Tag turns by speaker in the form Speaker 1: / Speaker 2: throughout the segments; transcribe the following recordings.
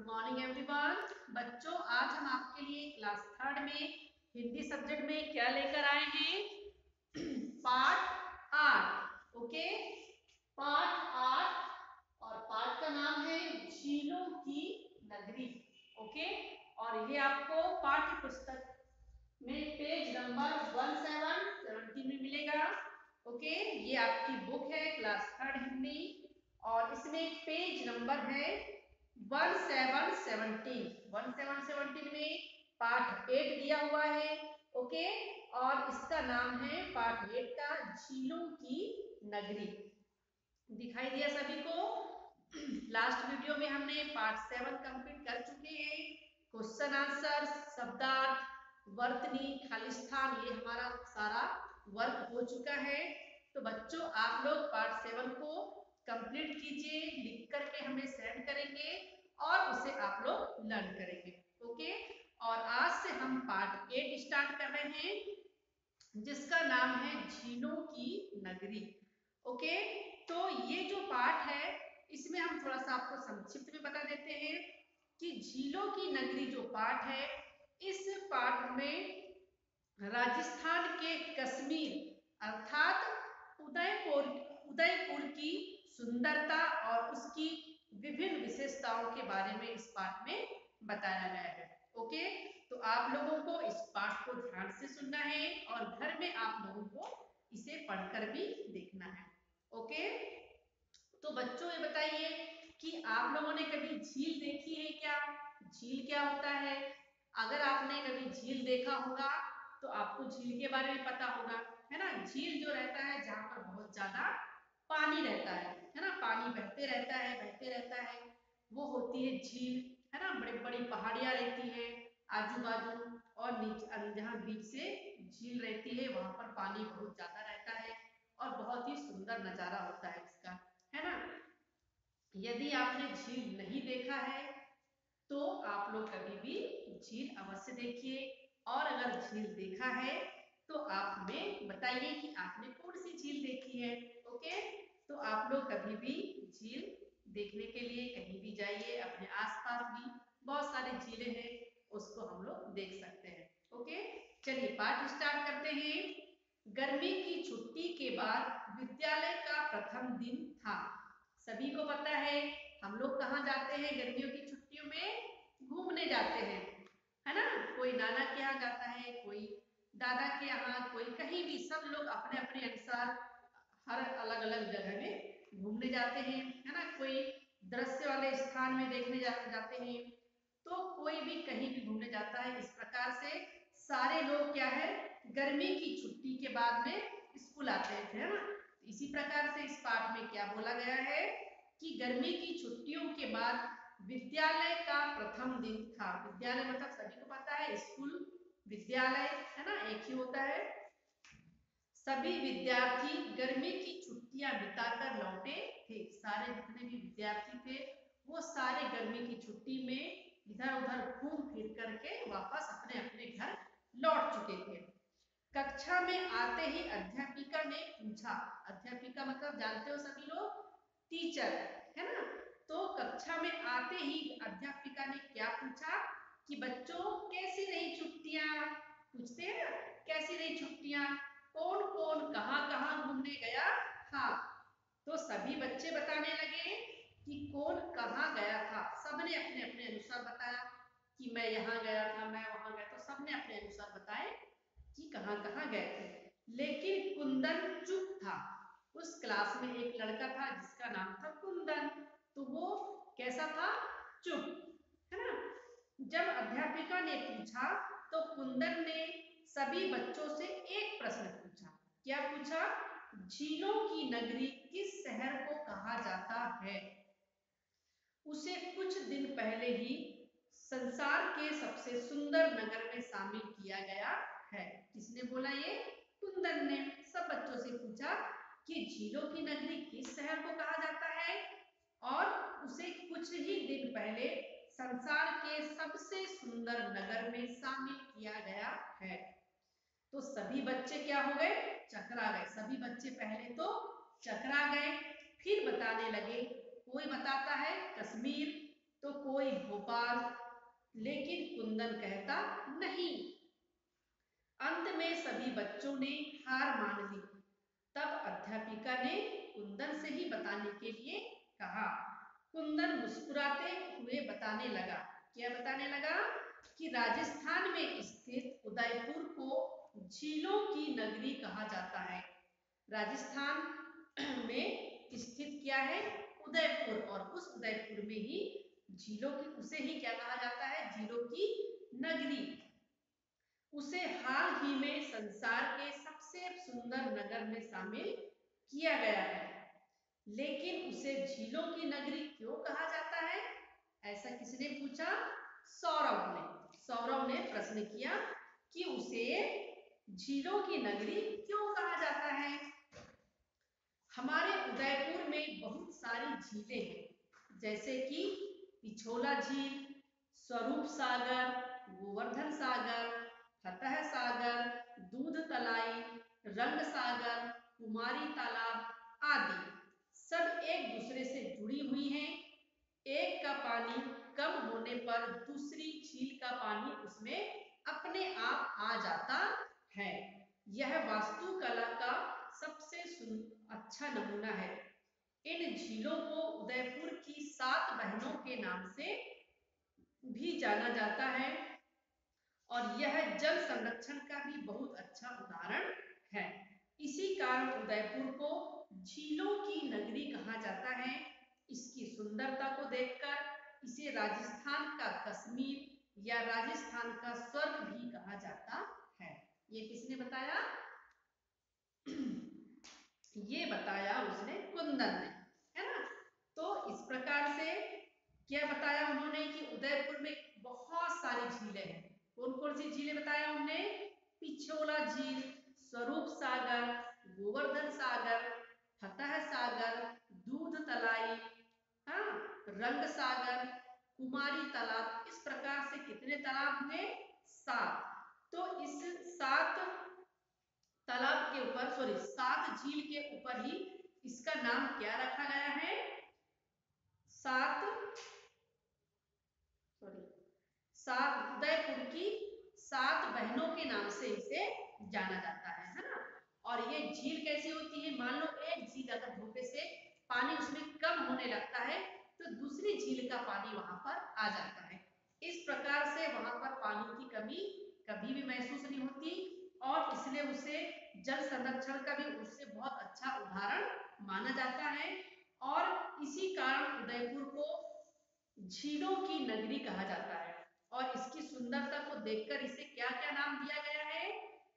Speaker 1: Morning everyone. बच्चों, आज हम आपके लिए क्लास थर्ड में हिंदी सब्जेक्ट में क्या लेकर आए हैं? पार्ट 8। ओके, पार्ट 8 और पार्ट का नाम है झीलों की नगरी। ओके, और ये आपको पाठ्य पुस्तक में पेज नंबर 1717 में मिलेगा। ओके, ये आपकी बुक है क्लास थर्ड हिंदी और इसमें पेज नंबर है 1717 में पार्ट 8 दिया हुआ है। ओके, और इसका नाम है पार्ट 8 का झीलों की नगरी। दिखाई दिया सभी को? लास्ट वीडियो में हमने पार्ट 7 कंप्लीट कर चुके हैं। क्वेश्चन आंसर, शब्दार्थ, वर्तनी, खालिस्तान, ये हमारा सारा वर्क हो चुका है। तो बच्चों, आप लोग पार्ट 7 को कंप्लीट कीजिए, लिख करके हमें सेंड करेंगे और उसे आप लोग लर्न करेंगे। ओके, और आज से हम पार्ट 8 स्टार्ट कर रहे हैं जिसका नाम है झीलों की नगरी। ओके, तो ये जो पार्ट है इसमें हम थोड़ा सा आपको संक्षिप्त में बता देते हैं कि झीलों की नगरी जो पार्ट है, इस पार्ट में राजस्थान के कश्मीर अर्थात उदयपुर की सुंदरता और उसकी विभिन्न विशेषताओं के बारे में इस पाठ में बताया गया है। ओके, तो आप लोगों को इस पाठ को ध्यान से सुनना है और घर में आप लोगों को इसे पढ़कर भी देखना है। ओके, तो बच्चों ये बताइए कि आप लोगों ने कभी झील देखी है क्या? झील क्या होता है? अगर आपने कभी झील देखा होगा तो आपको झील के बारे में पता होगा, है ना। झील जो रहता है जहाँ पर बहुत ज्यादा पानी रहता है ना, पानी बहते रहता है, वो होती है झील, है ना। बड़ी बड़ी पहाड़ियां रहती है आजू बाजू और नीचे जहाँ बीच से झील रहती है वहां पर पानी बहुत ज्यादा रहता है और बहुत ही सुंदर नजारा होता है इसका, है ना। यदि आपने झील नहीं देखा है तो आप लोग कभी भी झील अवश्य देखिए, और अगर झील देखा है तो आप हमें बताइए कि आपने कौन सी झील देखी है। ओके, तो आप लोग कभी भी झील देखने के लिए कहीं भी जाइए, अपने आसपास भी बहुत सारी झीलें हैं, उसको हम लोग देख सकते हैं। ओके, चलिए पाठ स्टार्ट करते हैं। गर्मी की छुट्टी के बाद विद्यालय का प्रथम दिन था। सभी को पता है हम लोग कहाँ जाते हैं गर्मियों की छुट्टियों में? घूमने जाते हैं, है ना। कोई नाना के यहाँ जाता है, कोई दादा के यहाँ, कोई कहीं भी, सब लोग अपने अपने अनुसार हर अलग अलग जगह में घूमने जाते हैं, है ना। कोई दृश्य वाले स्थान में देखने जाते हैं, तो कोई भी कहीं भी घूमने जाता है। इस प्रकार से सारे लोग क्या है, गर्मी की छुट्टी के बाद में स्कूल आते थे, है ना। इसी प्रकार से इस पाठ में क्या बोला गया है कि गर्मी की छुट्टियों के बाद विद्यालय का प्रथम दिन था। विद्यालय मतलब सभी को पता है स्कूल, विद्यालय, है ना, एक ही होता है। सभी विद्यार्थी गर्मी की छुट्टियां बिताकर लौटे थे। सारे जितने भी विद्यार्थी थे वो सारे गर्मी की छुट्टी में इधर उधर घूम फिर करके वापस अपने अपने घर लौट चुके थे। कक्षा में आते ही अध्यापिका ने पूछा, अध्यापिका मतलब जानते हो सभी लोग, टीचर, है ना। तो कक्षा में आते ही अध्यापिका ने क्या पूछा कि बच्चों कैसी रही छुट्टियां? पूछते हैं ना, कैसी रही छुट्टियां, कौन कौन कहाँ कहाँ घूमने गया था। तो सभी बच्चे बताने लगे कि कौन कहाँ गया था। सबने अपने अपने अनुसार बताया कि मैं यहाँ गया था, मैं वहां गया, तो सबने अपने अनुसार बताए कि कहाँ कहाँ गए थे। लेकिन कुंदन चुप था। उस क्लास में एक लड़का था जिसका नाम था कुंदन, तो वो कैसा था? चुप, है ना। जब अध्यापिका ने पूछा तो कुंदन ने सभी बच्चों से एक प्रश्न पूछा। क्या पूछा? झीलों की नगरी किस शहर को कहा जाता है? उसे कुछ दिन पहले ही संसार के सबसे सुंदर नगर में शामिल किया गया है। किसने बोला? ये कुंदन ने सब बच्चों से पूछा कि झीलों की नगरी किस शहर को कहा जाता है और उसे कुछ ही दिन पहले संसार के सबसे सुंदर नगर में शामिल किया गया है। तो सभी बच्चे क्या हो गए? चकरा गए। सभी बच्चे पहले तो चकरा गए, फिर बताने लगे। कोई बताता है कश्मीर, तो कोई भोपाल, लेकिन कुंदन कहता नहीं। अंत में सभी बच्चों ने हार मान ली। तब अध्यापिका ने कुंदन से ही बताने के लिए कहा। कुंदन मुस्कुराते हुए बताने लगा। क्या बताने लगा? कि राजस्थान में स्थित उदयपुर को झीलों की नगरी कहा जाता है। राजस्थान में स्थित क्या है? उदयपुर, और उस उदयपुर में ही झीलों की, उसे ही क्या कहा जाता है? झीलों की नगरी। उसे हाल ही में संसार के सबसे सुंदर नगर में शामिल किया गया है। लेकिन उसे झीलों की नगरी क्यों कहा जाता है? ऐसा किसने पूछा? सौरभ ने। सौरभ ने प्रश्न किया कि उसे झीलों की नगरी क्यों कहा जाता है। हमारे उदयपुर में बहुत सारी झीलें हैं, जैसे कि पिछोला झील, स्वरूप सागर, गोवर्धन सागर, फतह सागर, दूध तलाई, रंग सागर, कुमारी तालाब आदि। सब एक दूसरे से जुड़ी हुई हैं। एक का पानी कम होने पर दूसरी झील का पानी उसमें अपने आप आ जाता है। यह वास्तुकला का सबसे अच्छा नमूना है। इन झीलों को उदयपुर की 7 बहनों के नाम से भी जाना जाता है, और यह जल संरक्षण का भी बहुत अच्छा उदाहरण है। इसी कारण उदयपुर को झीलों की नगरी कहा जाता है। इसकी सुंदरता को देखकर इसे राजस्थान का कश्मीर या राजस्थान का स्वर्ग भी कहा जाता है। ये किसने बताया? ये बताया उसने, कुंदन ने, है ना। तो इस प्रकार से क्या बताया उन्होंने कि उदयपुर में बहुत सारी झीलें हैं। कौन कौन सी झीलें बताया उन्होंने? पिछोला झील, स्वरूप सागर, गोवर्धन सागर, फतह सागर, दूध तलाई, हाँ, रंग सागर, कुमारी तालाब। इस प्रकार से कितने तालाब हुए? 7। तो इस 7 तालाब के ऊपर, सॉरी 7 झील के ऊपर ही इसका नाम क्या रखा गया है? 7 उदयपुर की 7 बहनों के नाम से इसे जाना जाता है ना। और ये झील कैसी होती है? मान लो एक झील अगर धोखे से पानी उसमें कम होने लगता है, तो दूसरी झील का पानी वहां पर आ जाता है। इस प्रकार से वहां पर पानी की कमी कभी भी महसूस नहीं होती, और इसलिए उसे जल संरक्षण का भी उससे बहुत अच्छा उदाहरण माना जाता है। और इसी कारण उदयपुर को झीलों की नगरी कहा जाता है। और इसकी सुंदरता को देखकर इसे क्या क्या नाम दिया गया है?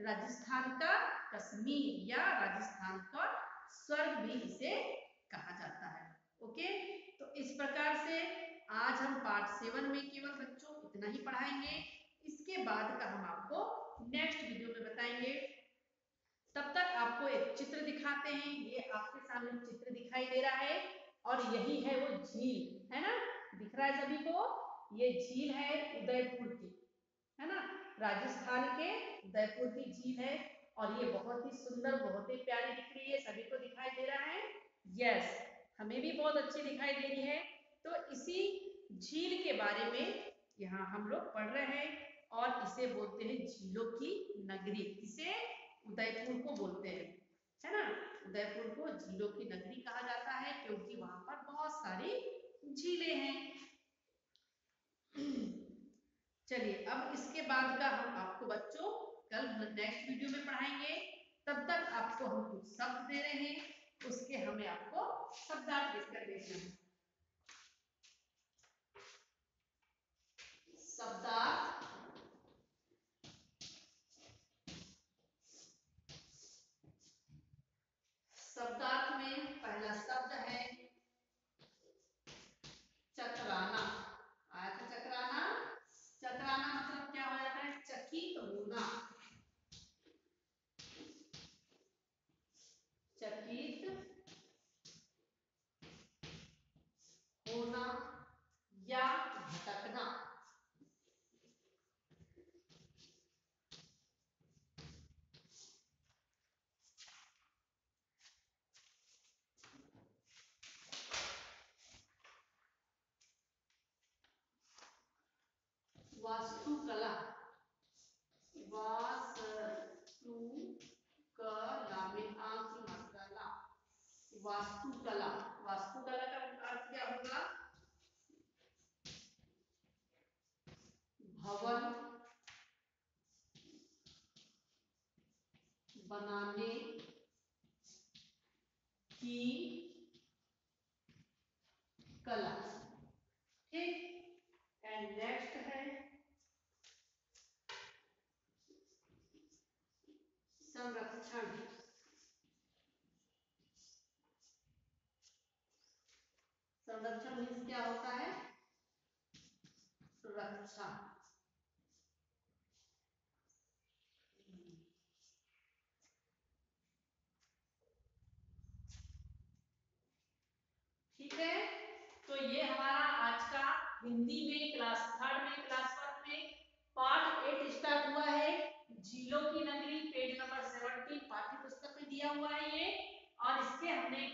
Speaker 1: राजस्थान का कश्मीर या राजस्थान का स्वर्ग भी इसे कहा जाता है। ओके, तो इस प्रकार से आज हम पार्ट 7 में केवल बच्चों इतना ही पढ़ाएंगे। इसके बाद का हम आपको नेक्स्ट वीडियो में बताएंगे। तब तक आपको एक चित्र दिखाते हैं। ये आपके सामने चित्र दिखाई दे रहा है, और यही है वो झील, है ना। दिख रहा है सभी को? ये झील है उदयपुर की, है ना। राजस्थान के उदयपुर की झील है, और ये बहुत ही सुंदर, बहुत ही प्यारी दिख रही है। सभी को दिखाई दे रहा है? यस, हमें भी बहुत अच्छी दिखाई दे रही है। तो इसी झील के बारे में यहाँ हम लोग पढ़ रहे हैं, और इसे बोलते हैं झीलों की नगरी। इसे उदयपुर को बोलते हैं, है ना। उदयपुर को झीलों की नगरी कहा जाता है, क्योंकि वहां पर बहुत सारी झीलें हैं। चलिए, अब इसके बाद का हम आपको बच्चों कल नेक्स्ट वीडियो में पढ़ाएंगे। तब तक आपको हम कुछ शब्द दे रहे हैं, उसके हमें आपको शब्दार्थ लिखकर देना है। शब्दार्थ, शब्दार्थ में पहला शब्द है चकराना। आया था चकराना। चकराना मतलब क्या हो जाता है? चकित होना, चकित वास्तुकला। वास्तुकला का अर्थ क्या होगा? भवन बनाने की कला। ठीक, एंड नेक्स्ट है संरक्षण। संरक्षण मीन्स क्या होता है? रक्षा। ठीक है, तो ये हमारा आज का हिंदी में क्लास 3 में क्लास 1 में पार्ट 8 स्टार्ट हुआ है। झीलों की नगरी, पेज नंबर 17 पाठ्य पुस्तक में दिया हुआ है ये। और इसके हमने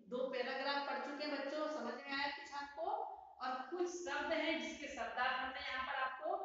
Speaker 1: 2 पैराग्राफ पढ़ चुके हैं बच्चों, समझ में आया कुछ आपको? और कुछ शब्द हैं जिसके शब्दार्थ हमने यहाँ पर आपको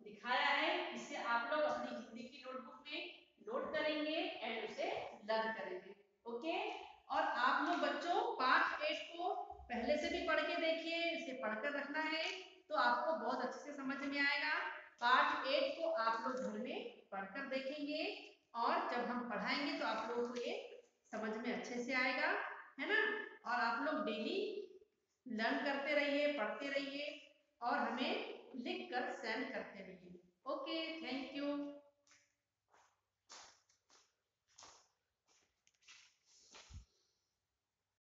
Speaker 1: दिखाया है। इसे आप लोग अपनी हिंदी की नोटबुक में नोट करेंगे एंड उसे लर्न करेंगे। ओके, और आप लोग बच्चों पार्ट 8 को पहले से भी पढ़ के देखिए, इसे पढ़कर रखना है तो आपको बहुत अच्छे से समझ में आएगा। पार्ट 8 को आप लोग घर में पढ़कर देखेंगे और जब हम पढ़ाएंगे तो आप लोगों को ये समझ में अच्छे से आएगा, है ना? और आप लोग डेली लर्न करते रहिए, पढ़ते रहिए और हमें लिख कर सेंड करते रहिए। Okay, thank you.